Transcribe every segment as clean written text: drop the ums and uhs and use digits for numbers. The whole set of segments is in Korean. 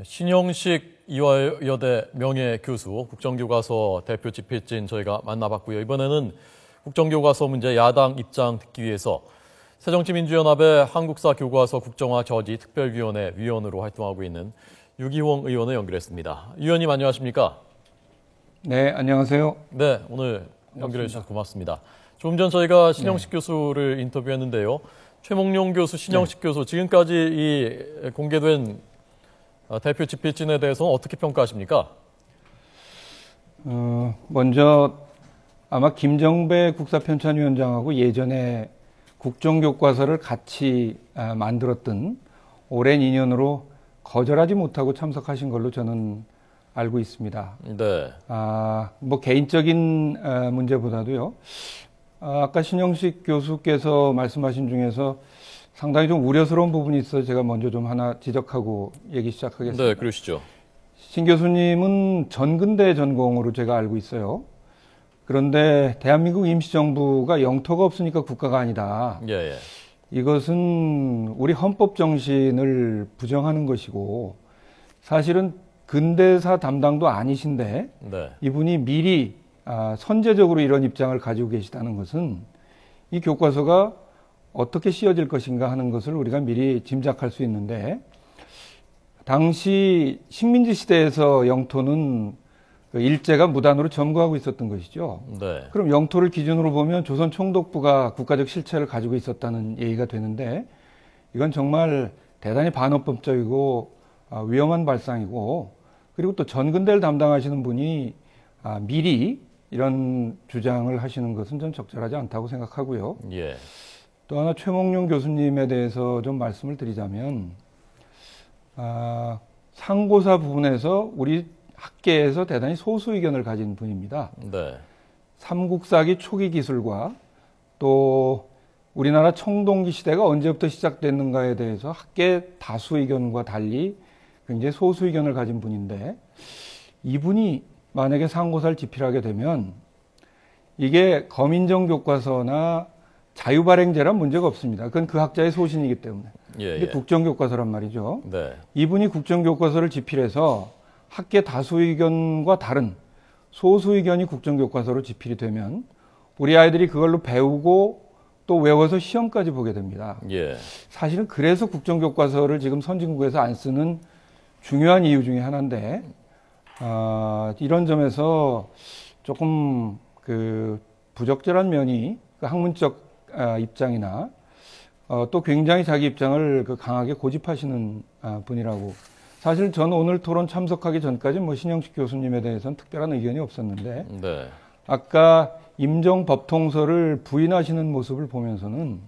신영식 이화여대 명예교수 국정교과서 대표 집필진 저희가 만나봤고요. 이번에는 국정교과서 문제 야당 입장 듣기 위해서 새정치민주연합의 한국사 교과서 국정화 저지 특별위원회 위원으로 활동하고 있는 유기홍 의원을 연결했습니다. 의원님 안녕하십니까? 네, 안녕하세요. 네, 오늘 연결해 주셔서 고맙습니다. 조금 전 저희가 신영식 교수를 인터뷰했는데요. 최몽룡 교수, 신영식 교수 지금까지 이 공개된 대표 집필진에 대해서는 어떻게 평가하십니까? 먼저 아마 김정배 국사편찬위원장하고 예전에 국정교과서를 같이 만들었던 오랜 인연으로 거절하지 못하고 참석하신 걸로 저는 알고 있습니다. 네. 뭐 개인적인 문제보다도요. 아까 신영식 교수께서 말씀하신 중에서 상당히 좀 우려스러운 부분이 있어서 제가 먼저 좀 하나 지적하고 얘기 시작하겠습니다. 네, 그러시죠. 신 교수님은 전근대 전공으로 제가 알고 있어요. 그런데 대한민국 임시정부가 영토가 없으니까 국가가 아니다. 예. 이것은 우리 헌법 정신을 부정하는 것이고 사실은 근대사 담당도 아니신데 네. 이분이 미리 선제적으로 이런 입장을 가지고 계시다는 것은 이 교과서가 어떻게 씌워질 것인가 하는 것을 우리가 미리 짐작할 수 있는데 당시 식민지 시대에서 영토는 일제가 무단으로 점거하고 있었던 것이죠. 네. 그럼 영토를 기준으로 보면 조선 총독부가 국가적 실체를 가지고 있었다는 얘기가 되는데 이건 정말 대단히 반헌법적이고 위험한 발상이고 그리고 또 전근대를 담당하시는 분이 미리 이런 주장을 하시는 것은 좀 적절하지 않다고 생각하고요. 예. 또 하나 최몽룡 교수님에 대해서 좀 말씀을 드리자면 상고사 부분에서 우리 학계에서 대단히 소수 의견을 가진 분입니다. 네. 삼국사기 초기 기술과 또 우리나라 청동기 시대가 언제부터 시작됐는가에 대해서 학계 다수 의견과 달리 굉장히 소수 의견을 가진 분인데 이분이 만약에 상고사를 집필하게 되면 이게 검인정 교과서나 자유발행제란 문제가 없습니다. 그건 그 학자의 소신이기 때문에. 근데 국정교과서란 말이죠. 네. 이분이 국정교과서를 집필해서 학계 다수 의견과 다른 소수 의견이 국정교과서로 집필이 되면 우리 아이들이 그걸로 배우고 또 외워서 시험까지 보게 됩니다. 예. 사실은 그래서 국정교과서를 지금 선진국에서 안 쓰는 중요한 이유 중에 하나인데 이런 점에서 조금 그 부적절한 면이 그 학문적 입장이나 또 굉장히 자기 입장을 강하게 고집하시는 분이라고. 사실 저는 오늘 토론 참석하기 전까지 뭐 신영식 교수님에 대해서는 특별한 의견이 없었는데 네. 아까 임정법통서를 부인하시는 모습을 보면서는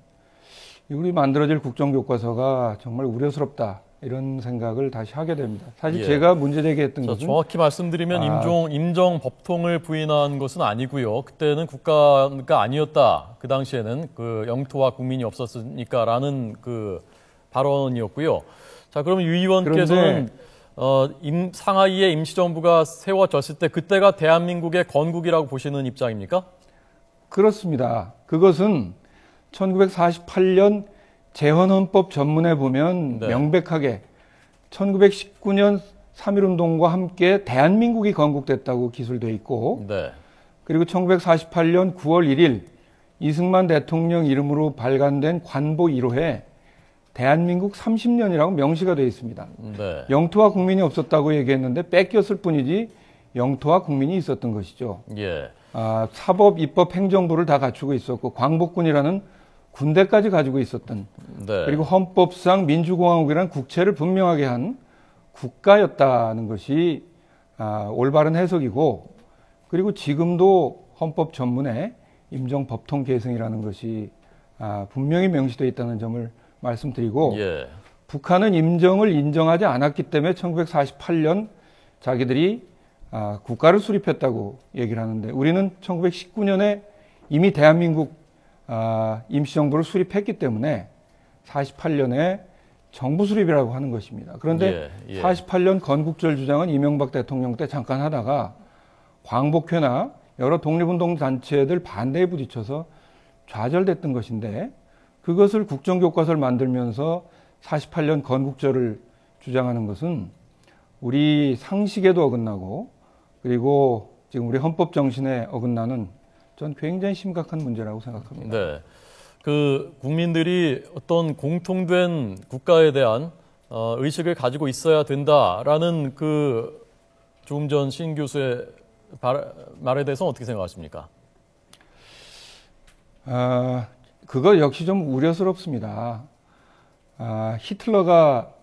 우리 만들어질 국정교과서가 정말 우려스럽다 이런 생각을 다시 하게 됩니다. 사실 제가 문제 제기했던 것은 정확히 말씀드리면 임정법통을 부인한 것은 아니고요. 그때는 국가가 아니었다. 그 당시에는 그 영토와 국민이 없었으니까라는 그 발언이었고요. 자, 그럼 유 의원께서는 상하이의 임시정부가 세워졌을 때 그때가 대한민국의 건국이라고 보시는 입장입니까? 그렇습니다. 그것은 1948년 재헌헌법 전문에 보면 명백하게 1919년 3.1운동과 함께 대한민국이 건국됐다고 기술되어 있고 그리고 1948년 9월 1일 이승만 대통령 이름으로 발간된 관보 1호에 대한민국 30년이라고 명시가 되어 있습니다. 영토와 국민이 없었다고 얘기했는데 뺏겼을 뿐이지 영토와 국민이 있었던 것이죠. 사법, 입법, 행정부를 다 갖추고 있었고 광복군이라는 군대까지 가지고 있었던 그리고 헌법상 민주공화국이라는 국채를 분명하게 한 국가였다는 것이 올바른 해석이고 그리고 지금도 헌법 전문에 임정법통 계승이라는 것이 분명히 명시되어 있다는 점을 말씀드리고 북한은 임정을 인정하지 않았기 때문에 1948년 자기들이 국가를 수립했다고 얘기를 하는데 우리는 1919년에 이미 대한민국 임시정부를 수립했기 때문에 48년에 정부 수립이라고 하는 것입니다. 그런데 48년 건국절 주장은 이명박 대통령 때 잠깐 하다가 광복회나 여러 독립운동 단체들 반대에 부딪혀서 좌절됐던 것인데 그것을 국정교과서를 만들면서 48년 건국절을 주장하는 것은 우리 상식에도 어긋나고 그리고 지금 우리 헌법 정신에 어긋나는 전 굉장히 심각한 문제라고 생각합니다. 네. 그 국민들이 어떤 공통된 국가에 대한 의식을 가지고 있어야 된다라는 그 조금 전 신 교수의 말에 대해서는 어떻게 생각하십니까? 그거 역시 좀 우려스럽습니다. 히틀러가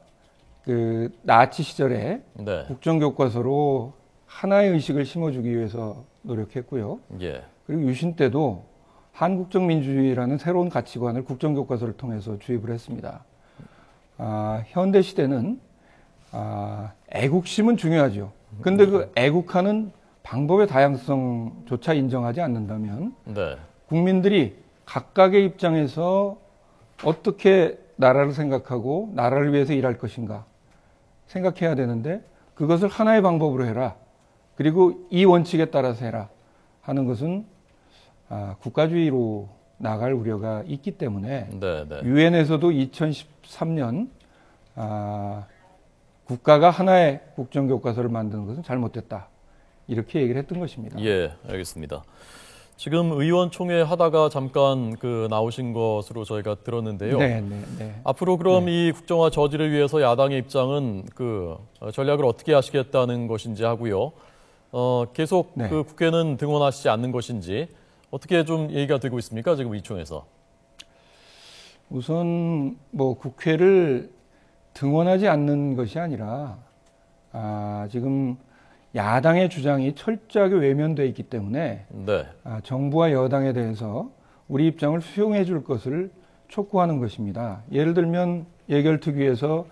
그 나치 시절에 네. 국정교과서로 하나의 의식을 심어주기 위해서 노력했고요. 예. 그리고 유신 때도 한국적 민주주의라는 새로운 가치관을 국정교과서를 통해서 주입을 했습니다. 현대 시대는 애국심은 중요하죠. 근데 그 애국하는 방법의 다양성조차 인정하지 않는다면 네. 국민들이 각각의 입장에서 어떻게 나라를 생각하고 나라를 위해서 일할 것인가 생각해야 되는데 그것을 하나의 방법으로 해라. 그리고 이 원칙에 따라서 해라 하는 것은 국가주의로 나갈 우려가 있기 때문에 유엔에서도 2013년 국가가 하나의 국정교과서를 만드는 것은 잘못됐다. 이렇게 얘기를 했던 것입니다. 예, 알겠습니다. 지금 의원총회 하다가 잠깐 나오신 것으로 저희가 들었는데요. 네. 앞으로 그럼 이 국정화 저지를 위해서 야당의 입장은 전략을 어떻게 하시겠다는 것인지 하고요. 계속 그 국회는 등원하시지 않는 것인지 어떻게 좀 얘기가 되고 있습니까? 지금 의총에서. 우선 국회를 등원하지 않는 것이 아니라 지금 야당의 주장이 철저하게 외면되어 있기 때문에 정부와 여당에 대해서 우리 입장을 수용해 줄 것을 촉구하는 것입니다. 예를 들면 예결특위에서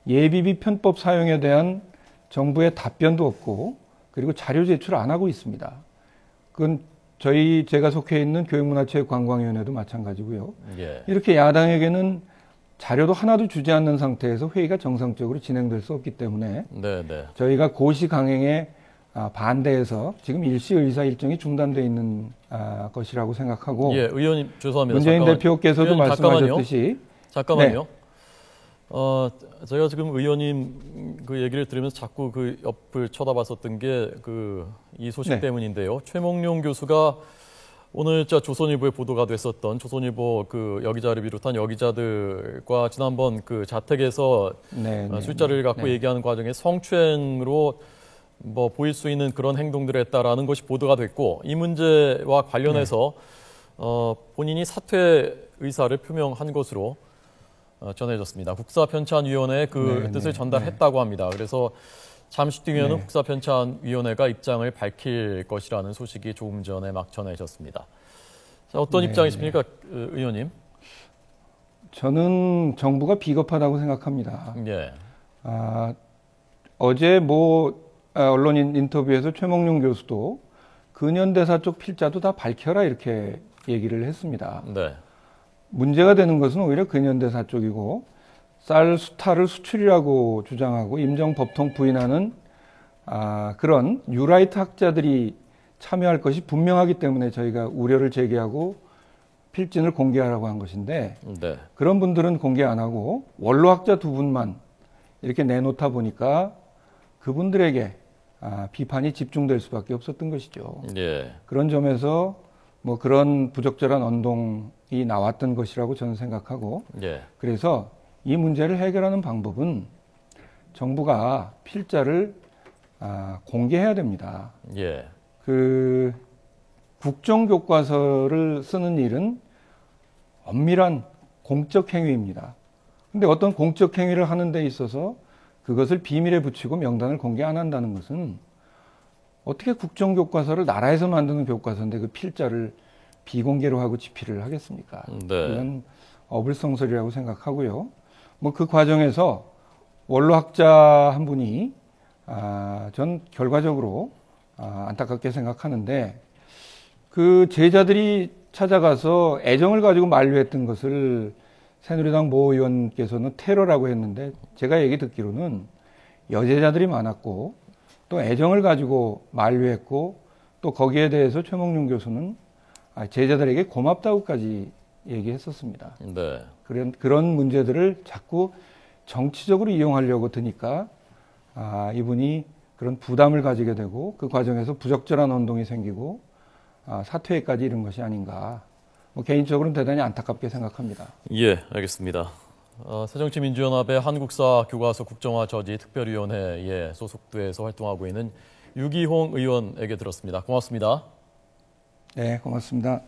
예비비 편법 사용에 대한 정부의 답변도 없고 그리고 자료 제출 안 하고 있습니다. 그건 제가 속해 있는 교육문화체육관광위원회도 마찬가지고요. 이렇게 야당에게는 자료도 하나도 주지 않는 상태에서 회의가 정상적으로 진행될 수 없기 때문에 저희가 고시 강행에 반대해서 지금 일시 의사 일정이 중단되어 있는 것이라고 생각하고 의원님 죄송합니다. 문재인 대표께서도 의원님, 말씀하셨듯이 잠깐만요. 제가 지금 의원님 그 얘기를 들으면서 자꾸 그 옆을 쳐다봤었던 게 이 소식 때문인데요. 최몽룡 교수가 오늘 조선일보에 보도가 됐었던 조선일보 여기자를 비롯한 여기자들과 지난번 자택에서 술자리를 갖고 얘기하는 과정에 성추행으로 보일 수 있는 그런 행동들을 했다라는 것이 보도가 됐고 이 문제와 관련해서 본인이 사퇴 의사를 표명한 것으로 전해졌습니다. 국사편찬위원회에 뜻을 전달했다고 합니다. 그래서 잠시 뒤에는 국사편찬위원회가 입장을 밝힐 것이라는 소식이 조금 전에 막 전해졌습니다. 자, 어떤 입장이십니까, 의원님? 저는 정부가 비겁하다고 생각합니다. 어제 언론 인터뷰에서 최몽룡 교수도 근현대사 쪽 필자도 다 밝혀라 이렇게 얘기를 했습니다. 문제가 되는 것은 오히려 근현대사 쪽이고 쌀 수탈을 수출이라고 주장하고 임정법통 부인하는 그런 뉴라이트 학자들이 참여할 것이 분명하기 때문에 저희가 우려를 제기하고 필진을 공개하라고 한 것인데 그런 분들은 공개 안 하고 원로학자 두 분만 이렇게 내놓다 보니까 그분들에게 비판이 집중될 수밖에 없었던 것이죠. 그런 점에서 그런 부적절한 언동이 나왔던 것이라고 저는 생각하고 그래서 이 문제를 해결하는 방법은 정부가 필자를 공개해야 됩니다. 그 국정교과서를 쓰는 일은 엄밀한 공적 행위입니다. 근데 어떤 공적 행위를 하는 데 있어서 그것을 비밀에 붙이고 명단을 공개 안 한다는 것은 어떻게 국정교과서를 나라에서 만드는 교과서인데 그 필자를 비공개로 하고 집필을 하겠습니까? 이건 어불성설이라고 생각하고요. 그 과정에서 원로학자 한 분이 전 결과적으로 안타깝게 생각하는데 그 제자들이 찾아가서 애정을 가지고 만류했던 것을 새누리당 모 의원께서는 테러라고 했는데 제가 얘기 듣기로는 여제자들이 많았고 또 애정을 가지고 만류했고 또 거기에 대해서 최몽룡 교수는 제자들에게 고맙다고까지 얘기했었습니다. 그런 문제들을 자꾸 정치적으로 이용하려고 드니까 이분이 그런 부담을 가지게 되고 그 과정에서 부적절한 혼동이 생기고 사퇴까지 이른 것이 아닌가. 개인적으로는 대단히 안타깝게 생각합니다. 예, 알겠습니다. 새정치민주연합의 한국사 교과서 국정화 저지 특별위원회에 소속돼서 활동하고 있는 유기홍 의원에게 들었습니다. 고맙습니다. 네, 고맙습니다.